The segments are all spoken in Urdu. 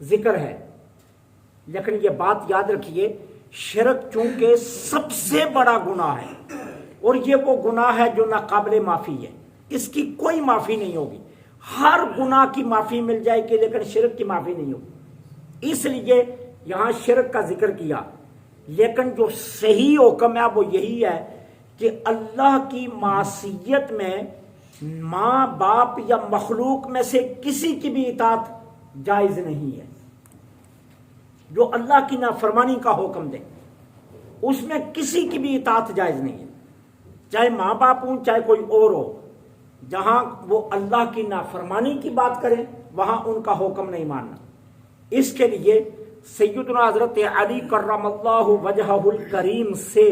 ذکر ہے، لیکن یہ بات یاد رکھیے شرک چونکہ سب سے بڑا گناہ ہے اور یہ وہ گناہ ہے جو ناقابل معافی ہے، اس کی کوئی معافی نہیں ہوگی۔ ہر گناہ کی معافی مل جائے گی لیکن شرک کی معافی نہیں ہوگی، اس لیے یہاں شرک کا ذکر کیا۔ لیکن جو صحیح حکم ہے وہ یہی ہے کہ اللہ کی معصیت میں ماں باپ یا مخلوق میں سے کسی کی بھی اطاعت جائز نہیں ہے۔ جو اللہ کی نافرمانی کا حکم دے اس میں کسی کی بھی اطاعت جائز نہیں ہے، چاہے ماں باپ ہوں چاہے کوئی اور ہو۔ جہاں وہ اللہ کی نافرمانی کی بات کریں وہاں ان کا حکم نہیں ماننا۔ اس کے لیے سیدنا حضرت علی کرم اللہ وجہہ الکریم سے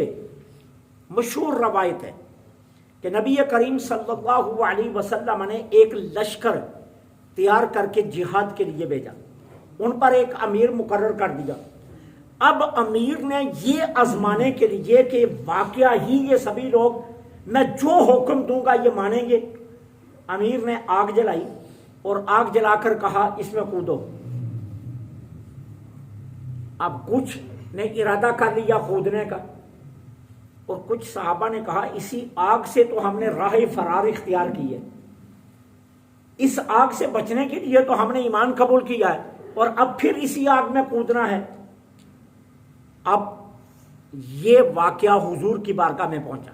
مشہور روایت ہے کہ نبی کریم صلی اللہ علیہ وسلم نے ایک لشکر تیار کر کے جہاد کے لیے بھیجا، ان پر ایک امیر مقرر کر دیا۔ اب امیر نے یہ آزمانے کے لیے کہ واقعہ ہی یہ سبھی لوگ میں جو حکم دوں گا یہ مانیں گے، امیر نے آگ جلائی اور آگ جلا کر کہا اس میں کودو۔ اب کچھ نے ارادہ کر لیا کودنے کا اور کچھ صحابہ نے کہا اسی آگ سے تو ہم نے راہ فرار اختیار کی ہے، اس آگ سے بچنے کے لیے تو ہم نے ایمان قبول کیا ہے اور اب پھر اسی آگ میں کودنا ہے۔ اب یہ واقعہ حضور کی بارگاہ میں پہنچا۔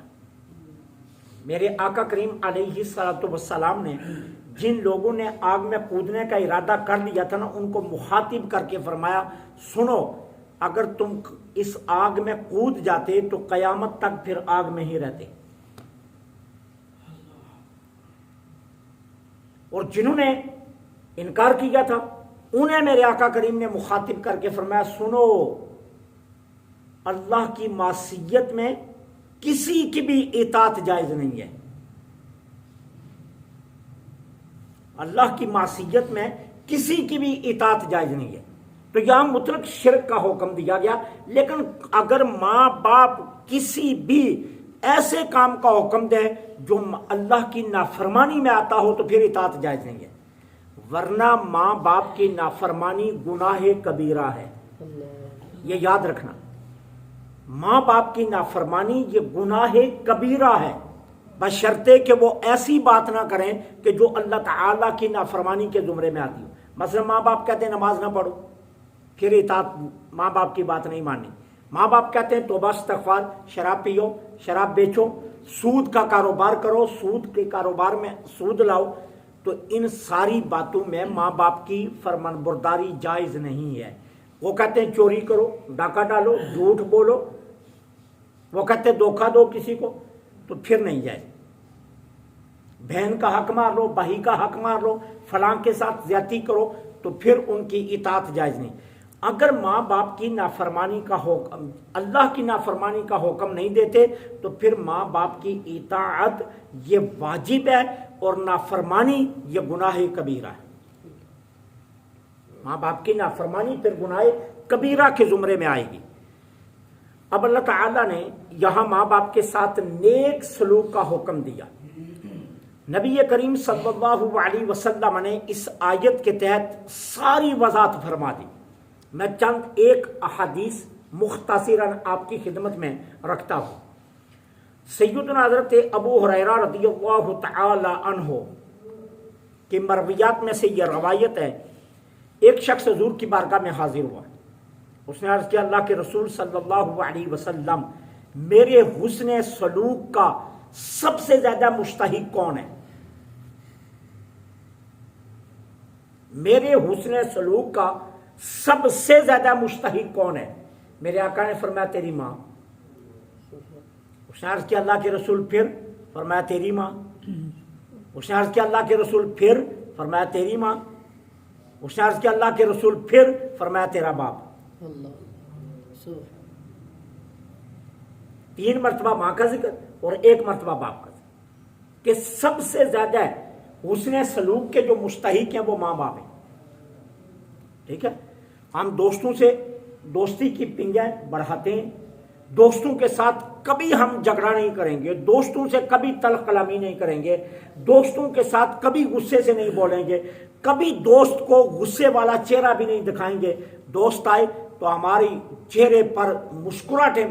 میرے آقا کریم علیہ الصلوۃ والسلام نے جن لوگوں نے آگ میں کودنے کا ارادہ کر لیا تھا نا ان کو مخاطب کر کے فرمایا سنو، اگر تم اس آگ میں کود جاتے تو قیامت تک پھر آگ میں ہی رہتے، اور جنہوں نے انکار کیا تھا انہیں میرے آقا کریم نے مخاطب کر کے فرمایا سنو، اللہ کی معصیت میں کسی کی بھی اطاعت جائز نہیں ہے، اللہ کی معصیت میں کسی کی بھی اطاعت جائز نہیں ہے۔ تو یہاں مطلق شرک کا حکم دیا گیا، لیکن اگر ماں باپ کسی بھی ایسے کام کا حکم دیں جو اللہ کی نافرمانی میں آتا ہو تو پھر اطاعت جائز نہیں ہے، ورنہ ماں باپ کی نافرمانی گناہ کبیرہ ہے، یہ یاد رکھنا۔ ماں باپ کی نافرمانی یہ گناہ کبیرہ ہے، بشرطے کہ وہ ایسی بات نہ کریں کہ جو اللہ تعالیٰ کی نافرمانی کے زمرے میں آتی ہو۔ مثلا ماں باپ کہتے ہیں نماز نہ پڑھو، پھر اطاعت ماں باپ کی بات نہیں ماننی۔ ماں باپ کہتے ہیں توبہ استغفار، شراب پیو، شراب بیچو، سود کا کاروبار کرو، سود کے کاروبار میں سود لاؤ، تو ان ساری باتوں میں ماں باپ کی فرمان برداری جائز نہیں ہے۔ وہ کہتے ہیں چوری کرو، ڈاکہ ڈالو، جھوٹ بولو، وہ کہتے ہیں دھوکہ دو کسی کو، تو پھر نہیں جائے۔ بہن کا حق مار لو، بھائی کا حق مار لو، فلاں کے ساتھ زیادتی کرو، تو پھر ان کی اطاعت جائز نہیں۔ اگر ماں باپ کی نافرمانی کا حکم، اللہ کی نافرمانی کا حکم نہیں دیتے تو پھر ماں باپ کی اطاعت یہ واجب ہے اور نافرمانی یہ گناہ کبیرہ ہے۔ ماں باپ کی نافرمانی پھر گناہ کبیرہ کے زمرے میں آئے گی۔ اب اللہ تعالیٰ نے یہاں ماں باپ کے ساتھ نیک سلوک کا حکم دیا۔ نبی کریم صلی اللہ علیہ وسلم نے اس آیت کے تحت ساری وضاحت فرما دی۔ میں چند ایک احادیث مختصراً آپ کی خدمت میں رکھتا ہوں۔ سیدنا حضرت ابو ہریرہ رضی اللہ تعالی عنہ کی مرویات میں سے یہ روایت ہے، ایک شخص حضور کی بارگاہ میں حاضر ہوا، اس نے عرض کیا اللہ کے رسول صلی اللہ علیہ وسلم، میرے حسن سلوک کا سب سے زیادہ مستحق کون ہے؟ میرے حسن سلوک کا سب سے زیادہ مستحق کون ہے؟ میرے آقا نے فرمایا تیری ماں۔ اس نے عرض کیا اللہ کے رسول پھر؟ فرمایا تیری ماں۔ اس نے عرض کیا اللہ کے رسول پھر؟ فرمایا تیری ماں۔ اس نے عرض کیا اللہ کے رسول پھر؟ فرمایا تیرا باپ۔ 3 مرتبہ ماں کا ذکر اور 1 مرتبہ باپ کا ذکر، کہ سب سے زیادہ حسن سلوک کے جو مستحق ہیں وہ ماں باپ ہیں۔ ٹھیک ہے، ہم دوستوں سے دوستی کی پنجیں بڑھاتے ہیں، دوستوں کے ساتھ کبھی ہم جھگڑا نہیں کریں گے، دوستوں سے کبھی تلخ کلامی نہیں کریں گے، دوستوں کے ساتھ کبھی غصے سے نہیں بولیں گے، کبھی دوست کو غصے والا چہرہ بھی نہیں دکھائیں گے. دوست آئے تو ہماری چہرے پر مسکراہٹیں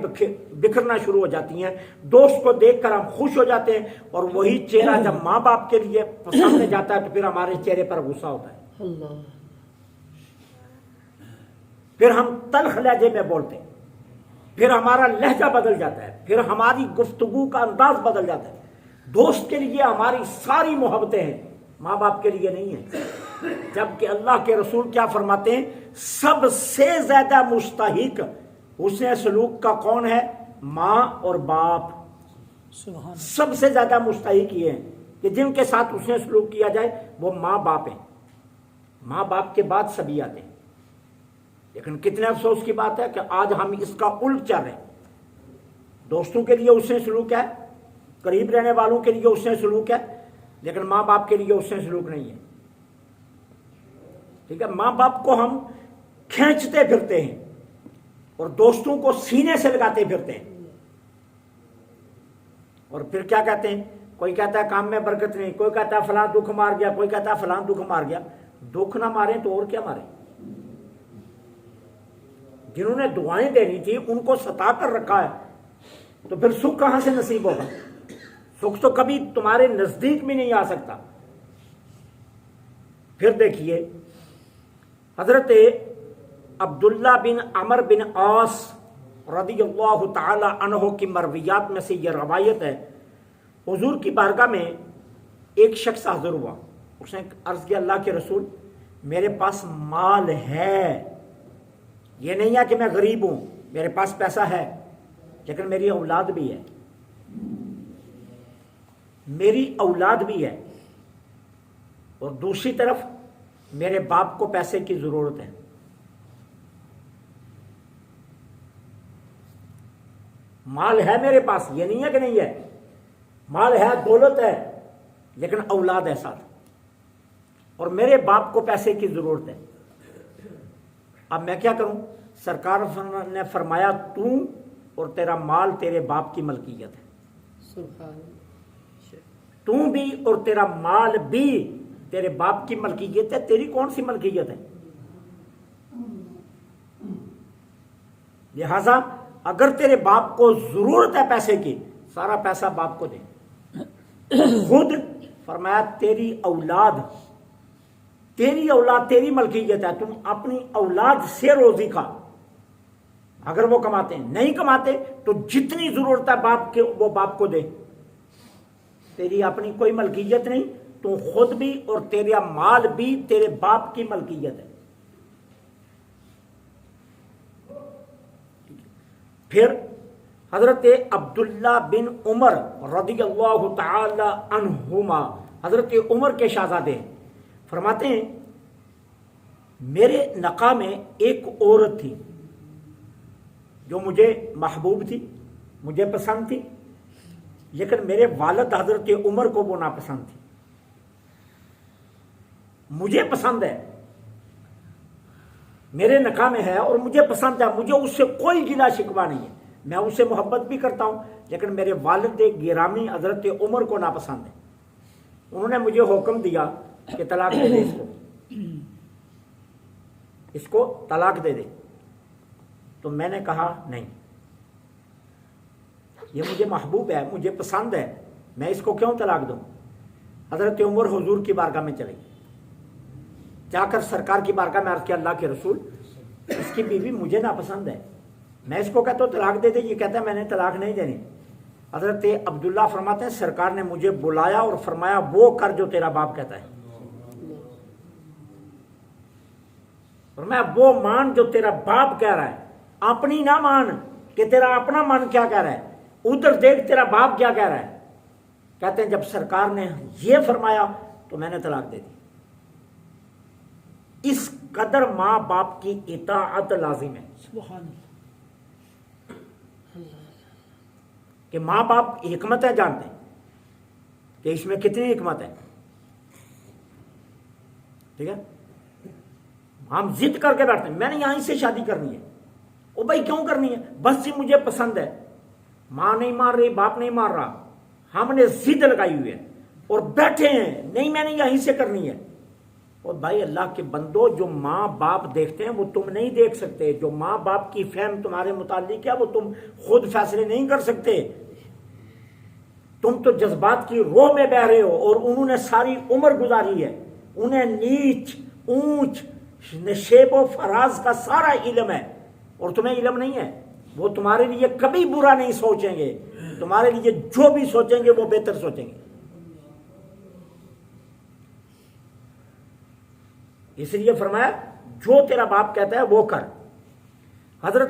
بکھرنا شروع ہو جاتی ہیں. دوست کو دیکھ کر ہم خوش ہو جاتے ہیں, اور وہی چہرہ جب ماں باپ کے لیے سامنے جاتا ہے تو پھر ہمارے چہرے پر غصہ ہوتا ہے. اللہ. پھر ہم تلخ لہجے میں بولتے ہیں, پھر ہمارا لہجہ بدل جاتا ہے, پھر ہماری گفتگو کا انداز بدل جاتا ہے. دوست کے لیے ہماری ساری محبتیں ہیں, ماں باپ کے لیے نہیں ہیں. جبکہ اللہ کے رسول کیا فرماتے ہیں, سب سے زیادہ مستحق حسن سلوک کا کون ہے؟ ماں اور باپ. سبحان. سب سے زیادہ مستحق یہ ہیں کہ جن کے ساتھ حسن سلوک کیا جائے وہ ماں باپ ہیں. ماں باپ کے بعد سبھی آتے ہیں. لیکن کتنے افسوس کی بات ہے کہ آج ہم اس کا الٹ چل رہے ہیں. دوستوں کے لیے حسن سلوک ہے, قریب رہنے والوں کے لیے حسن سلوک ہے, لیکن ماں باپ کے لیے حسن سلوک نہیں ہے. ٹھیک ہے, ماں باپ کو ہم کھینچتے پھرتے ہیں اور دوستوں کو سینے سے لگاتے پھرتے ہیں. اور پھر کیا کہتے ہیں, کوئی کہتا ہے کام میں برکت نہیں, کوئی کہتا ہے فلاں دکھ مار گیا, کوئی کہتا ہے فلاں دکھ مار گیا. دکھ نہ ماریں تو اور کیا ماریں؟ جنہوں نے دعائیں دینی تھی ان کو ستا کر رکھا ہے, تو پھر سکھ کہاں سے نصیب ہوگا؟ سکھ تو کبھی تمہارے نزدیک بھی نہیں آ سکتا. پھر دیکھیے حضرت عبداللہ بن عمر بن عاص رضی اللہ تعالی عنہ کی مرویات میں سے یہ روایت ہے, حضور کی بارگاہ میں ایک شخص حاضر ہوا. اس نے عرض کیا, اللہ کے رسول میرے پاس مال ہے, یہ نہیں ہے کہ میں غریب ہوں, میرے پاس پیسہ ہے, لیکن میری اولاد بھی ہے, میری اولاد بھی ہے, اور دوسری طرف میرے باپ کو پیسے کی ضرورت ہے. مال ہے میرے پاس, یہ نہیں ہے کہ نہیں ہے, مال ہے, دولت ہے, لیکن اولاد ہے ساتھ, اور میرے باپ کو پیسے کی ضرورت ہے. اب میں کیا کروں؟ سرکار نے فرمایا تو اور تیرا مال تیرے باپ کی ملکیت ہے. سبحان. تو بھی اور تیرا مال بھی تیرے باپ کی ملکیت ہے. تیری کون سی ملکیت ہے؟ لہذا اگر تیرے باپ کو ضرورت ہے پیسے کی, سارا پیسہ باپ کو دے. خود فرمایا تیری اولاد تیری ملکیت ہے, تم اپنی اولاد سے روزی کھا. اگر وہ کماتے ہیں, نہیں کماتے تو جتنی ضرورت ہے باپ کے وہ باپ کو دے. تیری اپنی کوئی ملکیت نہیں, تو خود بھی اور تیرا مال بھی تیرے باپ کی ملکیت ہے. پھر حضرت عبداللہ بن عمر رضی اللہ تعالی عنہما, حضرت عمر کے شہزادے, فرماتے ہیں میرے نقا میں ایک عورت تھی جو مجھے محبوب تھی, مجھے پسند تھی, لیکن میرے والد حضرت عمر کو وہ ناپسند تھی. مجھے پسند ہے, میرے نکاح میں ہے اور مجھے پسند ہے, مجھے اس سے کوئی گلا شکوہ نہیں ہے, میں اس سے محبت بھی کرتا ہوں, لیکن میرے والد گرامی حضرت عمر کو ناپسند ہے. انہوں نے مجھے حکم دیا کہ طلاق دے دے اس کو طلاق دے دے. تو میں نے کہا نہیں, یہ مجھے محبوب ہے, مجھے پسند ہے, میں اس کو کیوں طلاق دوں؟ حضرت عمر حضور کی بارگاہ میں چلے, جا کر سرکار کی بارگاہ میں عرض کیا, اللہ کے رسول اس کی بیوی مجھے ناپسند ہے, میں اس کو کہتا ہوں طلاق دے دے, یہ کہتا ہے میں نے طلاق نہیں دینی. حضرت عبداللہ فرماتے ہیں سرکار نے مجھے بلایا اور فرمایا وہ کر جو تیرا باپ کہتا ہے, فرمایا وہ مان جو تیرا باپ کہہ رہا ہے, اپنی نہ مان کہ تیرا اپنا من کیا کہہ رہا ہے, ادھر دیکھ تیرا باپ کیا کہہ رہا ہے. کہتے ہیں جب سرکار نے یہ فرمایا تو میں نے طلاق دے دی. اس قدر ماں باپ کی اطاعت لازم ہے. سبحان کہ ماں باپ حکمتیں جانتے ہیں کہ اس میں کتنی حکمت ہے. ٹھیک ہے, ہم ضد کر کے بیٹھتے ہیں میں نے یہیں سے شادی کرنی ہے. او بھائی کیوں کرنی ہے؟ بس یہ مجھے پسند ہے. ماں نہیں مار رہی, باپ نہیں مار رہا, ہم نے ضد لگائی ہوئی ہے اور بیٹھے ہیں نہیں میں نے یہیں سے کرنی ہے. اور بھائی اللہ کے بندو، جو ماں باپ دیکھتے ہیں وہ تم نہیں دیکھ سکتے، جو ماں باپ کی فہم تمہارے متعلق ہے وہ تم خود فیصلے نہیں کر سکتے. تم تو جذبات کی روح میں بہ رہے ہو، اور انہوں نے ساری عمر گزاری ہے، انہیں نیچ اونچ نشیب و فراز کا سارا علم ہے اور تمہیں علم نہیں ہے. وہ تمہارے لیے کبھی برا نہیں سوچیں گے، تمہارے لیے جو بھی سوچیں گے وہ بہتر سوچیں گے. اس لیے فرمایا جو تیرا باپ کہتا ہے وہ کر. حضرت